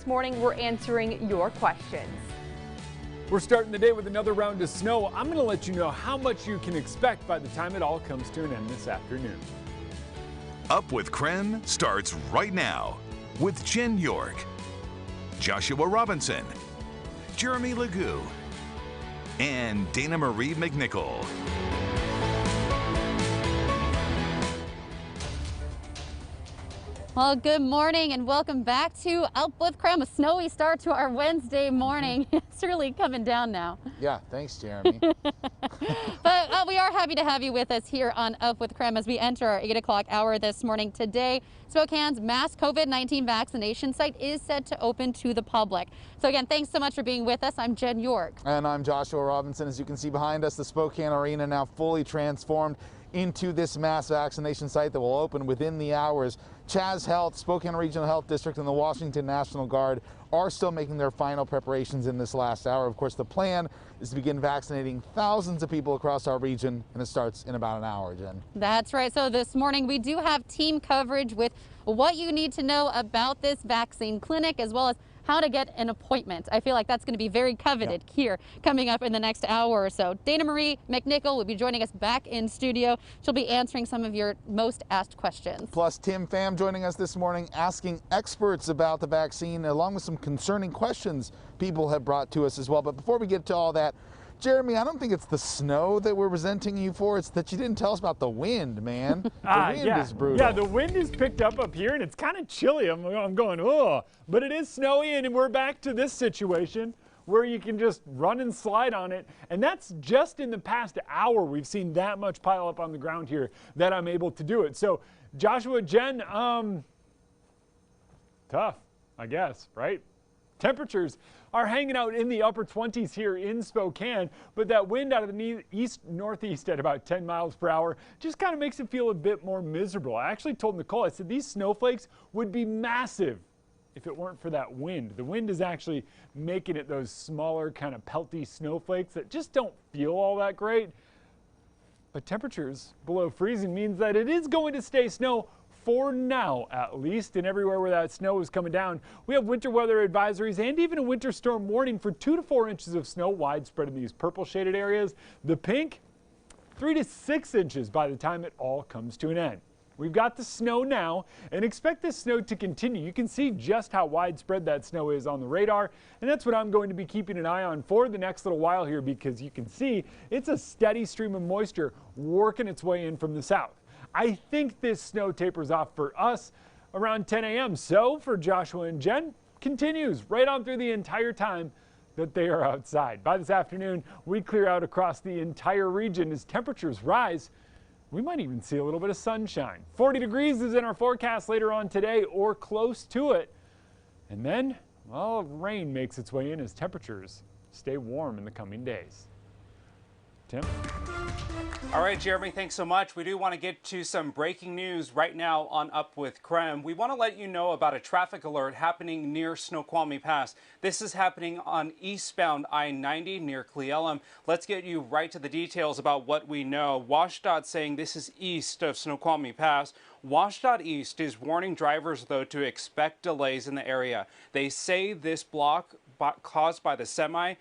This morning, we're answering your questions. We're starting the day with another round of snow. I'm going to let you know how much you can expect by the time it all comes to an end this afternoon. Up with KREM starts right now with Jen York, Joshua Robinson, Jeremy Legoo, and Dana Marie McNichol. Well, good morning and welcome back to Up with KREM. A snowy start to our Wednesday morning. It's really coming down now. Yeah, thanks, Jeremy. But we are happy to have you with us here on Up with KREM as we enter our 8 o'clock hour this morning. Today, Spokane's mass COVID-19 vaccination site is set to open to the public. So again, thanks so much for being with us. I'm Jen York. And I'm Joshua Robinson. As you can see behind us, the Spokane Arena now fully transformed into this mass vaccination site that will open within the hours. Chaz Health, Spokane Regional Health District, and the Washington National Guard are still making their final preparations in this last hour. Of course, the plan is to begin vaccinating thousands of people across our region, and it starts in about an hour, Jen. That's right. So this morning we do have team coverage with what you need to know about this vaccine clinic, as well as how to get an appointment. I feel like that's going to be very coveted here coming up in the next hour or so. Dana Marie McNichol will be joining us back in studio. She'll be answering some of your most asked questions. Plus, Tim Pham joining us this morning, asking experts about the vaccine, along with some concerning questions people have brought to us as well. But before we get to all that, Jeremy, I don't think it's the snow that we're resenting you for. It's that you didn't tell us about the wind, man. The wind is brutal. Yeah, the wind is picked up here, and it's kind of chilly. I'm going, oh, but it is snowy, and we're back to this situation where you can just run and slide on it. And that's just in the past hour. We've seen that much pile up on the ground here that I'm able to do it. So, Joshua, Jen, tough, I guess, right? Temperatures are hanging out in the upper 20s here in Spokane, but that wind out of the east-northeast at about 10 miles per hour just kind of makes it feel a bit more miserable. I actually told Nicole, I said these snowflakes would be massive if it weren't for that wind. The wind is actually making it those smaller kind of pelty snowflakes that just don't feel all that great. But temperatures below freezing means that it is going to stay snow for now, at least, and everywhere where that snow is coming down. We have winter weather advisories and even a winter storm warning for 2 to 4 inches of snow widespread in these purple shaded areas. The pink, 3 to 6 inches by the time it all comes to an end. We've got the snow now and expect this snow to continue. You can see just how widespread that snow is on the radar, and that's what I'm going to be keeping an eye on for the next little while here, because you can see it's a steady stream of moisture working its way in from the south. I think this snow tapers off for us around 10 a.m. So for Joshua and Jen, continues right on through the entire time that they are outside. By this afternoon, we clear out across the entire region as temperatures rise. We might even see a little bit of sunshine. 40 degrees is in our forecast later on today, or close to it. And then, well, rain makes its way in as temperatures stay warm in the coming days. Tim? All right, Jeremy, thanks so much. We do want to get to some breaking news right now on Up with KREM. We want to let you know about a traffic alert happening near Snoqualmie Pass. This is happening on eastbound I-90 near ELUM. Let's get you right to the details about what we know. WashDOT saying this is east of Snoqualmie Pass. WashDOT East is warning drivers, though, to expect delays in the area. They say this block caused by the semi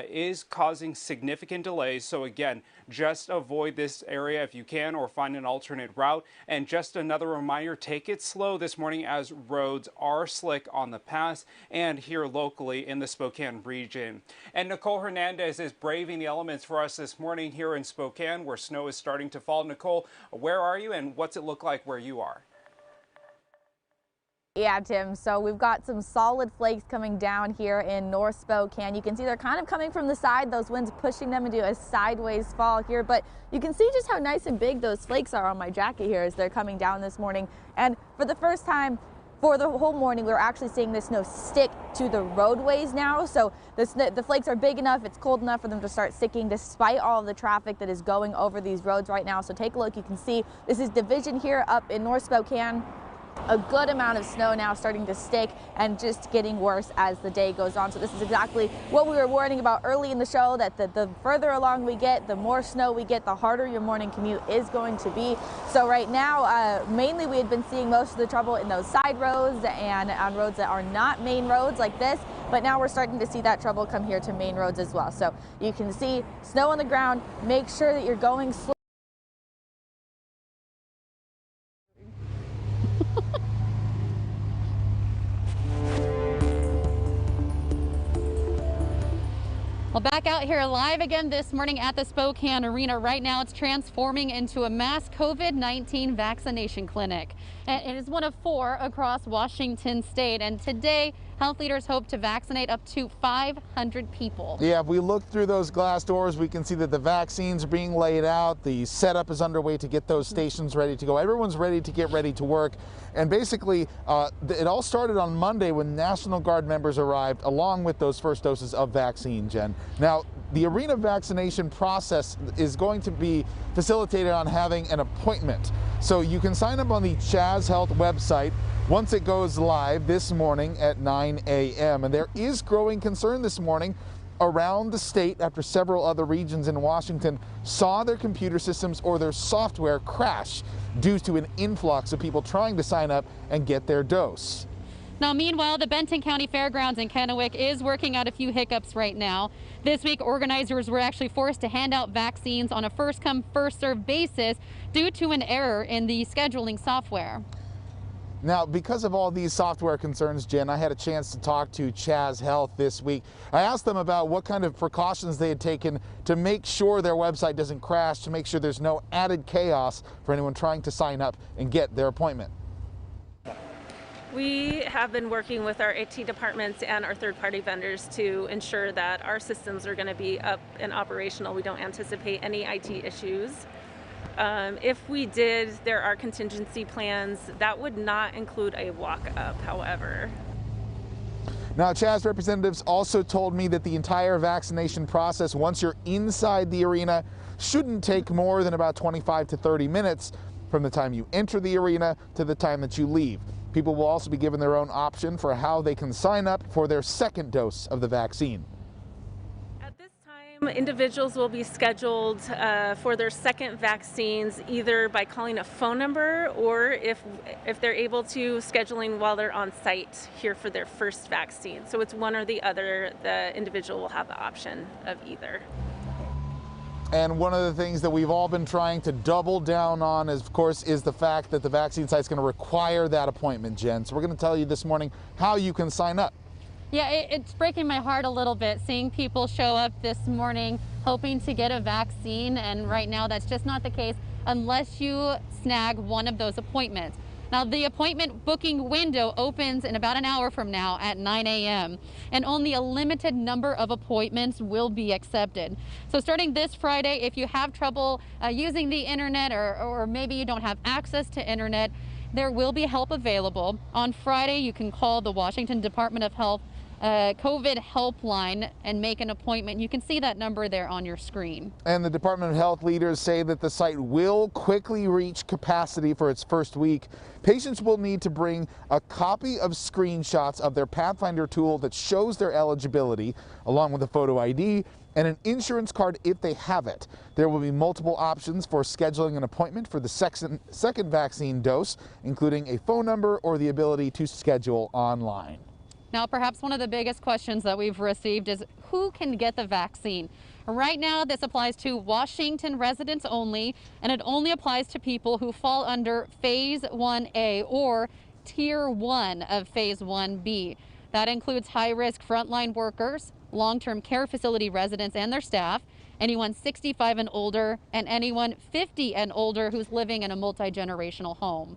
is causing significant delays. So again, just avoid this area if you can, or find an alternate route. And just another reminder, take it slow this morning as roads are slick on the pass and here locally in the Spokane region. And Nicole Hernandez is braving the elements for us this morning here in Spokane, where snow is starting to fall. Nicole, where are you and what's it look like where you are? Yeah, Tim, so we've got some solid flakes coming down here in North Spokane. You can see they're kind of coming from the side, those winds pushing them into a sideways fall here, but you can see just how nice and big those flakes are on my jacket here as they're coming down this morning. And for the first time for the whole morning, we're actually seeing the snow stick to the roadways now. So the flakes are big enough, it's cold enough for them to start sticking despite all of the traffic that is going over these roads right now. So take a look, you can see this is Division here up in North Spokane. a good amount of snow now starting to stick and just getting worse as the day goes on. So this is exactly what we were warning about early in the show, that the further along we get, the more snow we get, the harder your morning commute is going to be. So right now, mainly we had been seeing most of the trouble in those side roads and on roads that are not main roads like this, but now we're starting to see that trouble come here to main roads as well. So you can see snow on the ground. Make sure that you're going slow. Well, back out here live again this morning at the Spokane Arena. Right now it's transforming into a mass COVID-19 vaccination clinic. And it is one of 4 across Washington state. And today, health leaders hope to vaccinate up to 500 people. Yeah, if we look through those glass doors, we can see that the vaccines are being laid out. The setup is underway to get those stations ready to go. Everyone's ready to get ready to work. And basically, it all started on Monday when National Guard members arrived along with those first doses of vaccine, Jen. Now, the arena vaccination process is going to be facilitated on having an appointment. So you can sign up on the Chaz Health website once it goes live this morning at 9 a.m. And there is growing concern this morning around the state after several other regions in Washington saw their computer systems or their software crash due to an influx of people trying to sign up and get their dose. Now, meanwhile, the Benton County Fairgrounds in Kennewick is working out a few hiccups right now. This week, organizers were actually forced to hand out vaccines on a first-come, first-served basis due to an error in the scheduling software. Now, because of all these software concerns, Jen, I had a chance to talk to Chaz Health this week. I asked them about what kind of precautions they had taken to make sure their website doesn't crash, to make sure there's no added chaos for anyone trying to sign up and get their appointment. We have been working with our IT departments and our third-party vendors to ensure that our systems are going to be up and operational. We don't anticipate any IT issues. If we did, there are contingency plans. That would not include a walk-up, however. Now, Chaz representatives also told me that the entire vaccination process, once you're inside the arena, shouldn't take more than about 25 to 30 minutes from the time you enter the arena to the time that you leave. People will also be given their own option for how they can sign up for their second dose of the vaccine. At this time, individuals will be scheduled for their second vaccines either by calling a phone number or if they're able to, scheduling while they're on site here for their first vaccine. So it's one or the other. The individual will have the option of either. And one of the things that we've all been trying to double down on, is, of course, is the fact that the vaccine site is going to require that appointment, Jen. So we're going to tell you this morning how you can sign up. Yeah, it's breaking my heart a little bit seeing people show up this morning hoping to get a vaccine, and right now that's just not the case unless you snag one of those appointments. Now, the appointment booking window opens in about an hour from now at 9 a.m. and only a limited number of appointments will be accepted. So starting this Friday, if you have trouble using the internet or maybe you don't have access to internet, there will be help available. On Friday, you can call the Washington Department of Health COVID helpline and make an appointment. You can see that number there on your screen. And the Department of Health leaders say that the site will quickly reach capacity for its first week. Patients will need to bring a copy of screenshots of their Pathfinder tool that shows their eligibility, along with a photo ID and an insurance card if they have it. There will be multiple options for scheduling an appointment for the second vaccine dose, including a phone number or the ability to schedule online. Now, perhaps one of the biggest questions that we've received is who can get the vaccine? Right now, this applies to Washington residents only, and it only applies to people who fall under Phase 1A or Tier 1 of Phase 1B. That includes high-risk frontline workers, long-term care facility residents and their staff, anyone 65 and older, and anyone 50 and older who's living in a multi-generational home.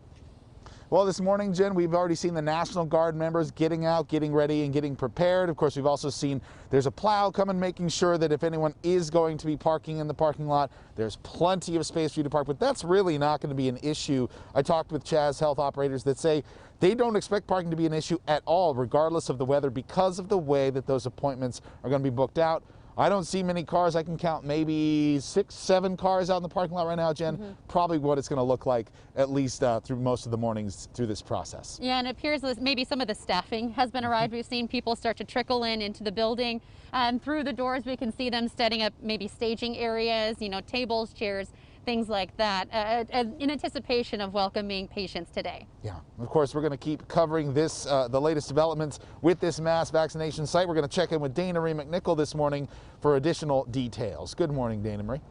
Well, this morning, Jen, we've already seen the National Guard members getting out, getting ready, and getting prepared. Of course, we've also seen there's a plow coming, making sure that if anyone is going to be parking in the parking lot, there's plenty of space for you to park. But that's really not going to be an issue. I talked with Chaz Health operators that say they don't expect parking to be an issue at all, regardless of the weather, because of the way that those appointments are going to be booked out. I don't see many cars. I can count maybe 6, 7 cars out in the parking lot right now, Jen. Probably what it's going to look like at least through most of the mornings through this process. Yeah, and it appears that maybe some of the staffing has been arrived. We've seen people start to trickle into the building, and through the doors we can see them setting up maybe staging areas, you know, tables, chairs, things like that, in anticipation of welcoming patients today. Yeah, of course, we're going to keep covering this, the latest developments with this mass vaccination site. We're going to check in with Dana Marie McNichol this morning for additional details. Good morning, Dana Marie.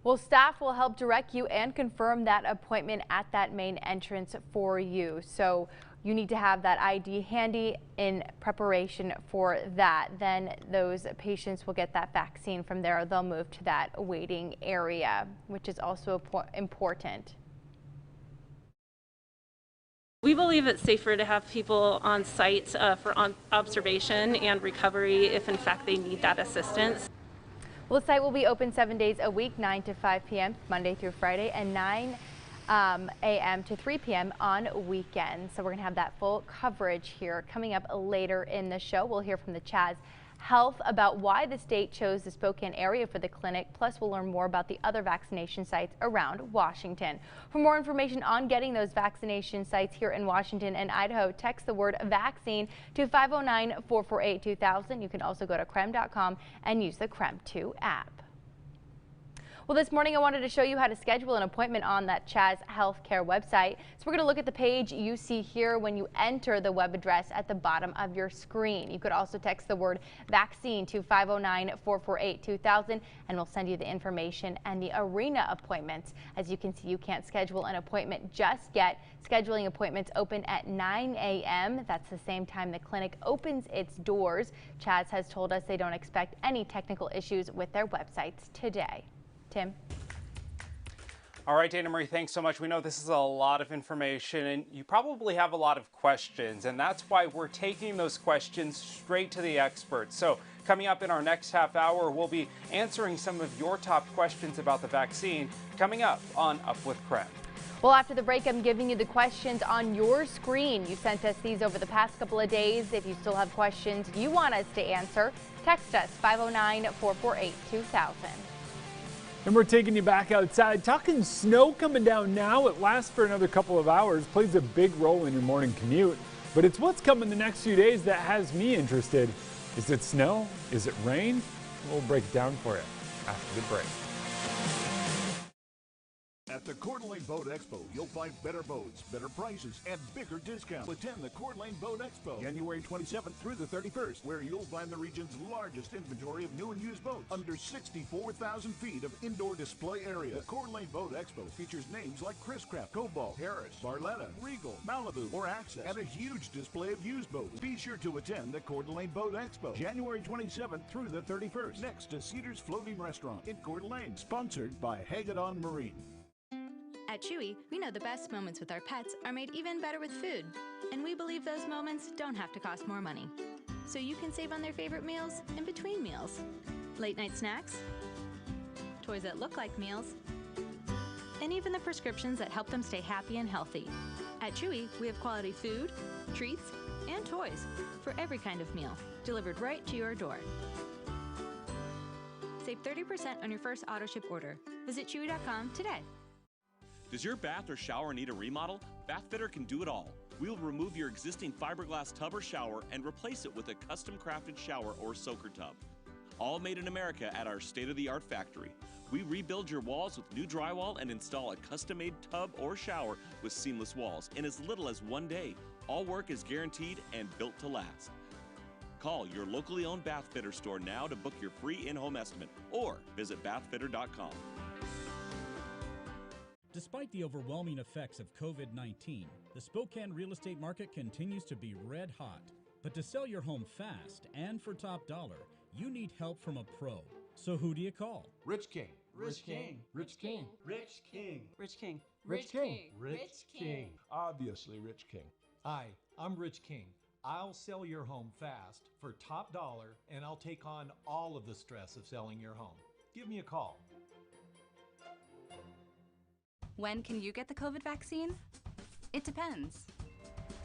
Well, staff will help direct you and confirm that appointment at that main entrance for you. So you need to have that ID handy in preparation for that. Then those patients will get that vaccine. From there, they'll move to that waiting area, which is also important. We believe it's safer to have people on site for observation and recovery if in fact they need that assistance. Well, the site will be open 7 days a week, 9 to 5 p.m. Monday through Friday, and 9 a.m. to 3 p.m. on weekends. So we're going to have that full coverage here. Coming up later in the show, we'll hear from the Chaz Health about why the state chose the Spokane area for the clinic. Plus, we'll learn more about the other vaccination sites around Washington. For more information on getting those vaccination sites here in Washington and Idaho, text the word vaccine to 509-448-2000. You can also go to KREM.com and use the KREM 2 app. Well, this morning I wanted to show you how to schedule an appointment on that Chaz Healthcare website. So we're going to look at the page you see here when you enter the web address at the bottom of your screen. You could also text the word vaccine to 509-448-2000 and we'll send you the information and the arena appointments. As you can see, you can't schedule an appointment just yet. Scheduling appointments open at 9 a.m. That's the same time the clinic opens its doors. Chaz has told us they don't expect any technical issues with their websites today. Tim. All right, Dana Marie, thanks so much. We know this is a lot of information and you probably have a lot of questions, and that's why we're taking those questions straight to the experts. So coming up in our next half hour, we'll be answering some of your top questions about the vaccine coming up on Up with KREM. Well, after the break, I'm giving you the questions on your screen. You sent us these over the past couple of days. If you still have questions you want us to answer, text us 509-448-2000. And we're taking you back outside, talking snow coming down now. It lasts for another couple of hours, plays a big role in your morning commute. But it's what's coming the next few days that has me interested. Is it snow? Is it rain? We'll break it down for you after the break. At the Coeur d'Alene Boat Expo, you'll find better boats, better prices, and bigger discounts. Attend the Coeur d'Alene Boat Expo, January 27th through the 31st, where you'll find the region's largest inventory of new and used boats, under 64,000 feet of indoor display area. The Coeur d'Alene Boat Expo features names like Chris Craft, Cobalt, Harris, Barletta, Regal, Malibu, or Access, and a huge display of used boats. Be sure to attend the Coeur d'Alene Boat Expo, January 27th through the 31st, next to Cedars Floating Restaurant in Coeur d'Alene, sponsored by Hagedon Marine. At Chewy, we know the best moments with our pets are made even better with food. And we believe those moments don't have to cost more money. So you can save on their favorite meals in between meals. Late night snacks, toys that look like meals, and even the prescriptions that help them stay happy and healthy. At Chewy, we have quality food, treats, and toys for every kind of meal, delivered right to your door. Save 30% on your first auto ship order. Visit chewy.com today. Does your bath or shower need a remodel? Bath Fitter can do it all. We'll remove your existing fiberglass tub or shower and replace it with a custom crafted shower or soaker tub. All made in America at our state-of-the-art factory. We rebuild your walls with new drywall and install a custom-made tub or shower with seamless walls in as little as 1 day. All work is guaranteed and built to last. Call your locally owned Bath Fitter store now to book your free in-home estimate or visit bathfitter.com. Despite the overwhelming effects of COVID-19, the Spokane real estate market continues to be red hot. But to sell your home fast and for top dollar, you need help from a pro. So who do you call? Rich King. Rich King. Rich King. Rich King. Rich King. Rich King. Rich King. Obviously Rich King. Hi, I'm Rich King. I'll sell your home fast for top dollar, and I'll take on all of the stress of selling your home. Give me a call. When can you get the COVID vaccine? It depends.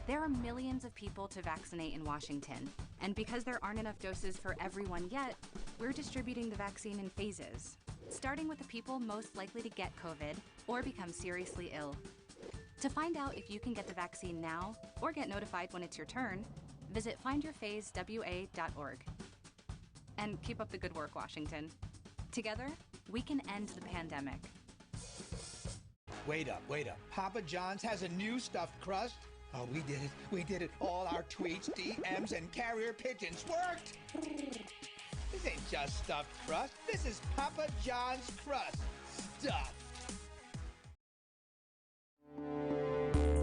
There are millions of people to vaccinate in Washington, and because there aren't enough doses for everyone yet, we're distributing the vaccine in phases, starting with the people most likely to get COVID or become seriously ill. To find out if you can get the vaccine now or get notified when it's your turn, visit findyourphasewa.org. And keep up the good work, Washington. Together, we can end the pandemic. Wait up, wait up. Papa John's has a new stuffed crust? Oh, we did it. We did it. All our tweets, DMs, and carrier pigeons worked. This ain't just stuffed crust. This is Papa John's crust. Stuffed.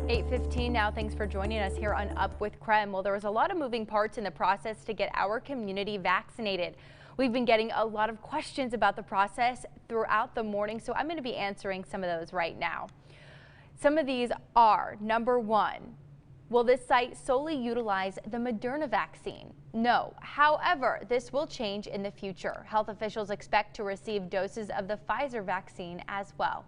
8:15 now. Thanks for joining us here on Up with KREM. Well, there was a lot of moving parts in the process to get our community vaccinated. We've been getting a lot of questions about the process throughout the morning, so I'm going to be answering some of those right now. Some of these are, number one, will this site solely utilize the Moderna vaccine? No. However, this will change in the future. Health officials expect to receive doses of the Pfizer vaccine as well.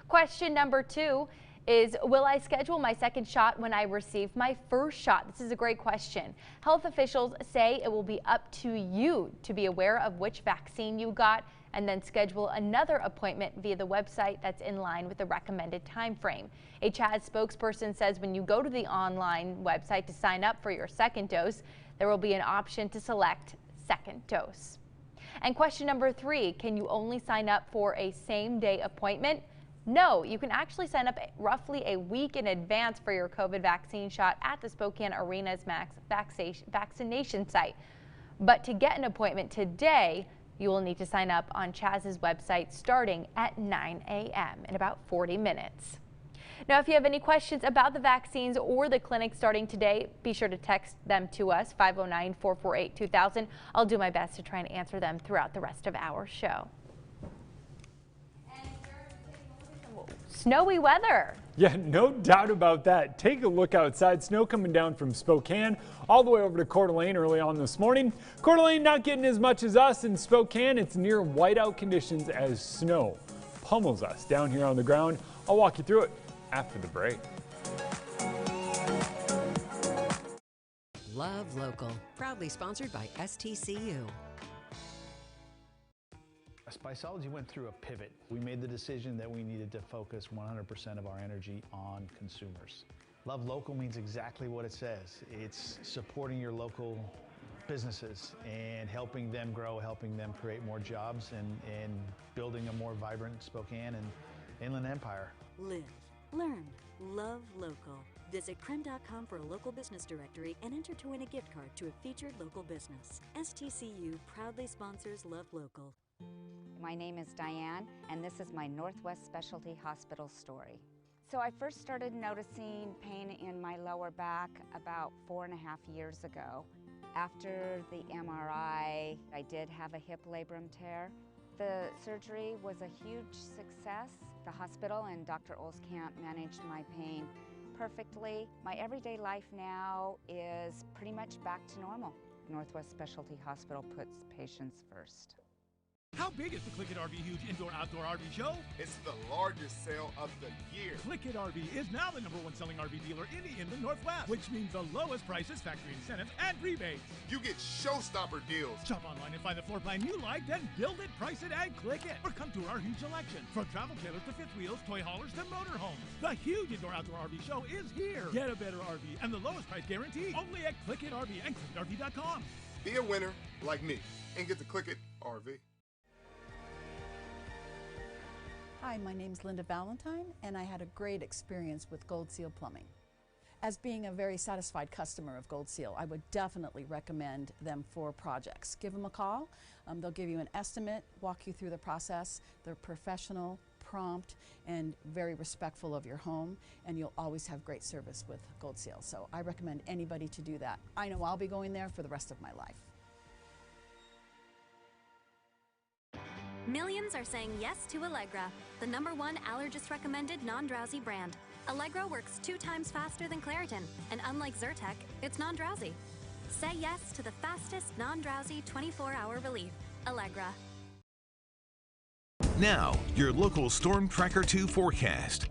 Question number two is, will I schedule my second shot when I receive my first shot? This is a great question. Health officials say it will be up to you to be aware of which vaccine you got and then schedule another appointment via the website that's in line with the recommended time frame. A CHAZ spokesperson says when you go to the online website to sign up for your second dose, there will be an option to select second dose. And question number three, can you only sign up for a same-day appointment? No, you can actually sign up roughly a week in advance for your COVID vaccine shot at the Spokane Arena's Max vaccination site. But to get an appointment today, you will need to sign up on CHAZ's website starting at 9 a.m. in about 40 minutes. Now, if you have any questions about the vaccines or the clinic starting today, be sure to text them to us, 509-448-2000. I'll do my best to try and answer them throughout the rest of our show. Snowy weather. Yeah, no doubt about that. Take a look outside. Snow coming down from Spokane all the way over to Coeur d'Alene early on this morning. Coeur d'Alene not getting as much as us. In Spokane, it's near whiteout conditions as snow pummels us down here on the ground. I'll walk you through it after the break. Love Local, proudly sponsored by STCU. Spiceology went through a pivot. We made the decision that we needed to focus 100% of our energy on consumers. Love Local means exactly what it says. It's supporting your local businesses and helping them grow, helping them create more jobs, and building a more vibrant Spokane and Inland Empire. Live, learn, love local. Visit KREM.com for a local business directory and enter to win a gift card to a featured local business. STCU proudly sponsors Love Local. My name is Diane, and this is my Northwest Specialty Hospital story. So I first started noticing pain in my lower back about 4.5 years ago. After the MRI, I did have a hip labrum tear. The surgery was a huge success. The hospital and Dr. Olskamp managed my pain perfectly. My everyday life now is pretty much back to normal. Northwest Specialty Hospital puts patients first. How big is the Click It RV Huge Indoor-Outdoor RV Show? It's the largest sale of the year. Click It RV is now the #1 selling RV dealer in the Inland Northwest, which means the lowest prices, factory incentives, and rebates. You get showstopper deals. Shop online and find the floor plan you like, then build it, price it, and click it. Or come to our huge selection. From travel trailers to fifth wheels, toy haulers to motorhomes. The huge Indoor-Outdoor RV Show is here. Get a better RV and the lowest price guarantee only at Click It RV and ClickItRV.com. Be a winner like me and get the Click It RV. Hi, my name's Linda Valentine, and I had a great experience with Gold Seal Plumbing. As being a very satisfied customer of Gold Seal, I would definitely recommend them for projects. Give them a call. They'll give you an estimate, walk you through the process. They're professional, prompt, and very respectful of your home, and you'll always have great service with Gold Seal. So I recommend anybody to do that. I know I'll be going there for the rest of my life. Millions are saying yes to Allegra, the #1 allergist-recommended non-drowsy brand. Allegra works 2 times faster than Claritin, and unlike Zyrtec, it's non-drowsy. Say yes to the fastest non-drowsy 24-hour relief. Allegra. Now, your local Storm Tracker 2 forecast.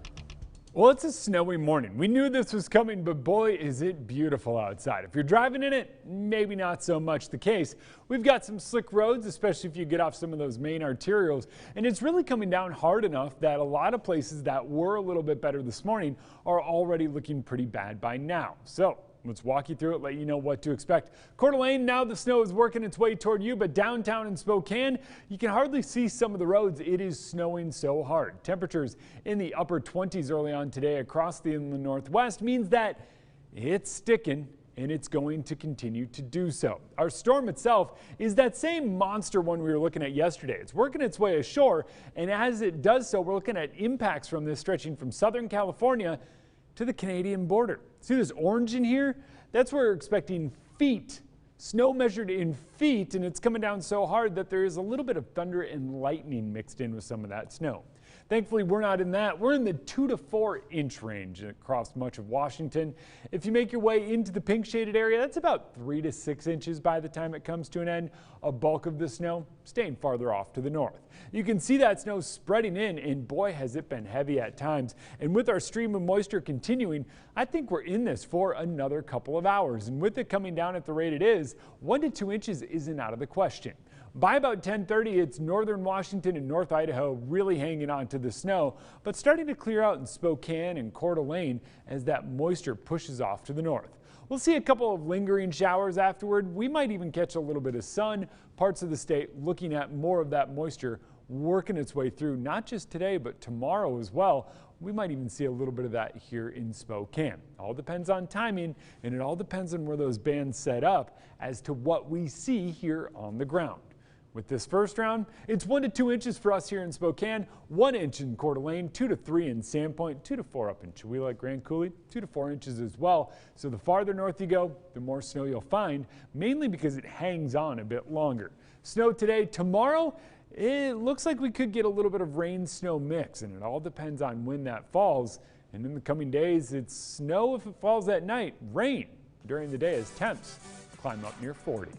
Well, it's a snowy morning. We knew this was coming, but boy, is it beautiful outside. If you're driving in it, maybe not so much the case. We've got some slick roads, especially if you get off some of those main arterials, and it's really coming down hard enough that a lot of places that were a little bit better this morning are already looking pretty bad by now. So let's walk you through it, let you know what to expect. Coeur d'Alene, now the snow is working its way toward you, but downtown in Spokane, you can hardly see some of the roads. It is snowing so hard. Temperatures in the upper 20s early on today across the inland Northwest means that it's sticking, and it's going to continue to do so. Our storm itself is that same monster one we were looking at yesterday. It's working its way ashore, and as it does so, we're looking at impacts from this stretching from Southern California to the Canadian border. See this orange in here? That's where we're expecting feet. Snow measured in feet, and it's coming down so hard that there is a little bit of thunder and lightning mixed in with some of that snow. Thankfully, we're not in that. We're in the 2 to 4 inch range across much of Washington. If you make your way into the pink shaded area, that's about 3 to 6 inches by the time it comes to an end. A bulk of the snow staying farther off to the north. You can see that snow spreading in, and boy, has it been heavy at times. And with our stream of moisture continuing, I think we're in this for another couple of hours. And with it coming down at the rate it is, 1 to 2 inches isn't out of the question. By about 10:30, it's northern Washington and North Idaho really hanging on to the snow, but starting to clear out in Spokane and Coeur d'Alene as that moisture pushes off to the north. We'll see a couple of lingering showers afterward. We might even catch a little bit of sun. Parts of the state looking at more of that moisture working its way through, not just today, but tomorrow as well. We might even see a little bit of that here in Spokane. All depends on timing, and it all depends on where those bands set up as to what we see here on the ground. With this first round, it's 1 to 2 inches for us here in Spokane, 1 inch in Coeur d'Alene, 2 to 3 in Sandpoint, 2 to 4 up in Chewelah, Grand Coulee, 2 to 4 inches as well. So the farther north you go, the more snow you'll find, mainly because it hangs on a bit longer. Snow today, tomorrow, it looks like we could get a little bit of rain-snow mix, and it all depends on when that falls. And in the coming days, it's snow if it falls at night, rain during the day as temps climb up near 40.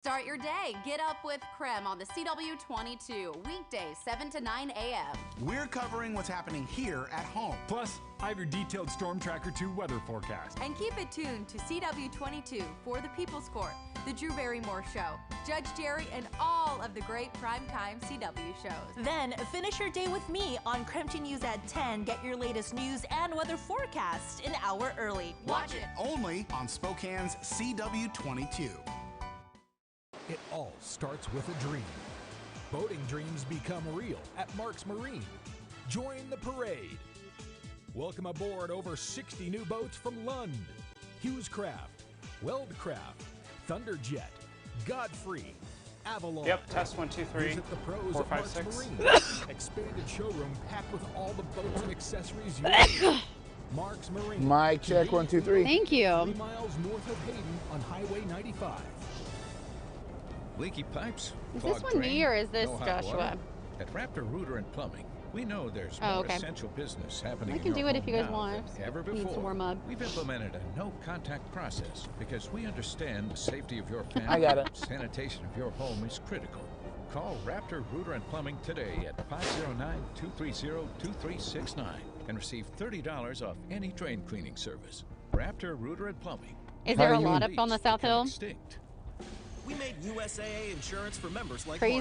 Start your day. Get up with KREM on the CW22, weekdays 7 to 9 a.m. We're covering what's happening here at home. Plus, I have your detailed Storm Tracker 2 weather forecast. And keep it tuned to CW22 for the People's Court, the Drew Barrymore Show, Judge Jerry, and all of the great primetime CW shows. Then finish your day with me on KREM News at 10. Get your latest news and weather forecast an hour early. Watch it only on Spokane's CW22. It all starts with a dream. Boating dreams become real at Marks Marine. Join the parade. Welcome aboard over 60 new boats from Lund, Hughescraft, Weldcraft, Thunderjet, Godfrey, Avalon. Yep, test 1, 2, 3, Visit the pros 4, at 5, Marks 6. Marine. Expanded showroom packed with all the boats and accessories you need. Marks Marine. Mic check 1, 2, 3. Thank you. 3 miles north of Hayden on Highway 95. Leaky pipes, Is this one me or is this Joshua? At Raptor Rooter and Plumbing, we know there's Oh, more okay. essential business happening I in can your do it if home you guys now want. than ever Needs to before. warm up. We've implemented a no-contact process because we understand the safety of your family. I got it. Sanitation of your home is critical. Call Raptor Rooter and Plumbing today at 509-230-2369 and receive $30 off any drain cleaning service. Raptor Rooter and Plumbing. Is there a lot up on the South Hill? Extinct. We made USAA insurance for members like Crazy.